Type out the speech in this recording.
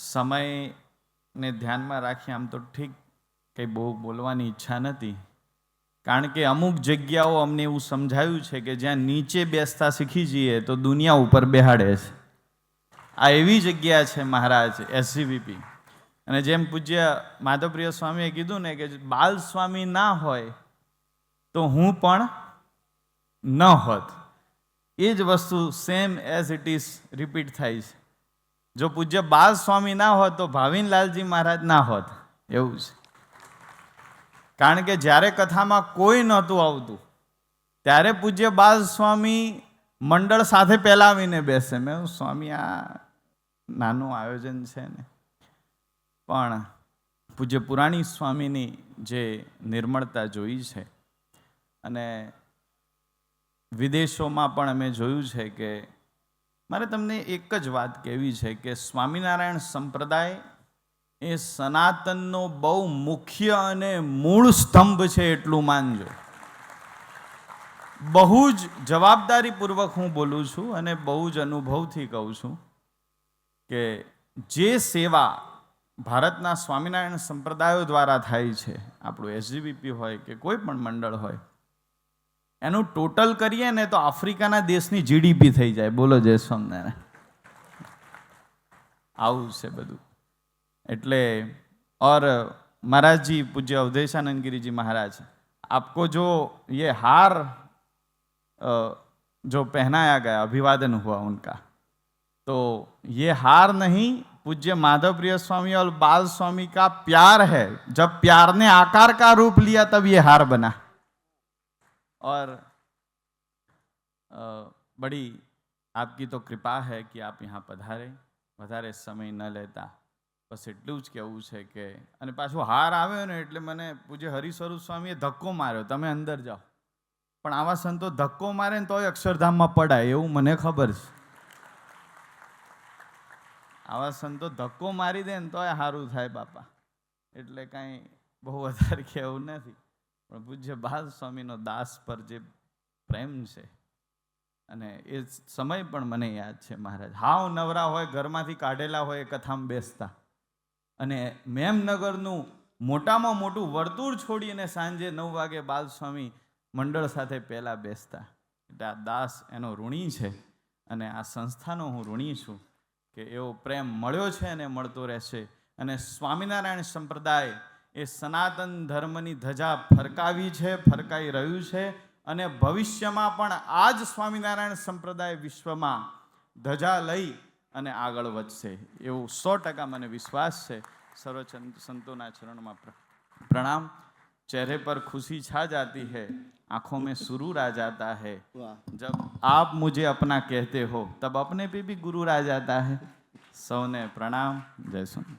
સમયને ધ્યાનમાં રાખી આમ તો ઠીક કંઈ બહુ બોલવાની ઈચ્છા નથી, કારણ કે અમુક જગ્યાઓ અમને એવું સમજાયું છે કે જ્યાં નીચે બેસતા શીખી જઈએ તો દુનિયા ઉપર બેહાડે છે. આ એવી જગ્યા છે મહારાજ SGVP. અને જેમ પૂજ્ય માધવપ્રિય સ્વામીએ કીધું ને કે બાલ સ્વામી ના હોય તો હું પણ ન હોત. એ જ વસ્તુ same as it is repeat થાય છે. જો પૂજ્ય બાલ સ્વામી ના હોત તો ભાવિનલાલજી મહારાજ ના હોત, એવું છે. કારણ કે જ્યારે કથામાં કોઈ નહોતું આવતું ત્યારે પૂજ્ય બાલ સ્વામી મંડળ સાથે પહેલા આવીને બેસે. મેં સ્વામી આ નાનું આયોજન છે ને, પણ પૂજ્ય પુરાણી સ્વામીની જે નિર્મળતા જોઈ છે, અને વિદેશોમાં પણ અમે જોયું છે કે મારે તમને એક જ વાત કહેવી છે કે સ્વામિનારાયણ સંપ્રદાય એ સનાતનનો બહુ મુખ્ય અને મૂળ સ્તંભ છે, એટલું માનજો. બહુ જ જવાબદારીપૂર્વક હું બોલું છું અને બહુ જ અનુભવથી કહું છું કે જે સેવા ભારતના સ્વામિનારાયણ સંપ્રદાયો દ્વારા થાય છે, આપણું SGVP હોય કે કોઈ પણ મંડળ હોય, એનું ટોટલ કરીએ ને તો આફ્રિકાના દેશની GDP થઈ જાય. બોલો જય સ્વામિનારાયણ. આવું છે બધું. એટલે और महाराज जी पूज्य अवधेशानंद गिरी जी महाराज, आपको जो ये हार जो पहनाया गया, अभिवादन हुआ उनका, तो ये हार नहीं, पूज्य माधव प्रिय स्वामी और बाल स्वामी का प्यार है. जब प्यार ने आकार का रूप लिया तब ये हार बना. और बड़ी आपकी तो कृपा है कि आप यहाँ पधारे. વધારે સમય ન લેતા, બસ એટલું જ કહેવું છે કે, અને પાછું હાર આવ્યો ને એટલે મને પૂજ્ય હરિસ્વરૂપ સ્વામીએ ધક્કો માર્યો, તમે અંદર જાઓ. પણ આવા સંતો ધક્કો મારે ને તોય અક્ષરધામમાં પડાય એવું મને ખબર છે. આવા સંતો ધક્કો મારી દે ને તોય સારું થાય બાપા. એટલે કાંઈ બહુ વધારે કહેવું નથી, પણ પૂજ્ય બાલ સ્વામીનો દાસ પર જે પ્રેમ છે, અને એ સમય પણ મને યાદ છે. મહારાજ હાવ નવરા હોય, ઘરમાંથી કાઢેલા હોય, કથામાં બેસતા, અને મેમનગરનું મોટામાં મોટું વર્તુળ છોડીને સાંજે 9 વાગે બાલસ્વામી મંડળ સાથે પહેલા બેસતા. એટલે આ દાસ એનો ઋણી છે, અને આ સંસ્થાનો હું ઋણી છું કે એવો પ્રેમ મળ્યો છે અને મળતો રહેશે. અને સ્વામિનારાયણ સંપ્રદાય એ સનાતન ધર્મની ધજા ફરકાવી છે, ફરકાઈ રહ્યું છે, અને ભવિષ્યમાં પણ આ જ સ્વામિનારાયણ સંપ્રદાય વિશ્વમાં ધજા લઈ અને આગળ વધશે, એવું 100% મને વિશ્વાસ છે. સર્વ સંતોના ચરણમાં प्रणाम. चेहरे पर खुशी छा जाती है, आंखों में सुरूर आ जाता है. जब आप मुझे अपना कहते हो तब अपने पे भी गुरूर आ जाता है. सौने प्रणाम. जय स्वामी.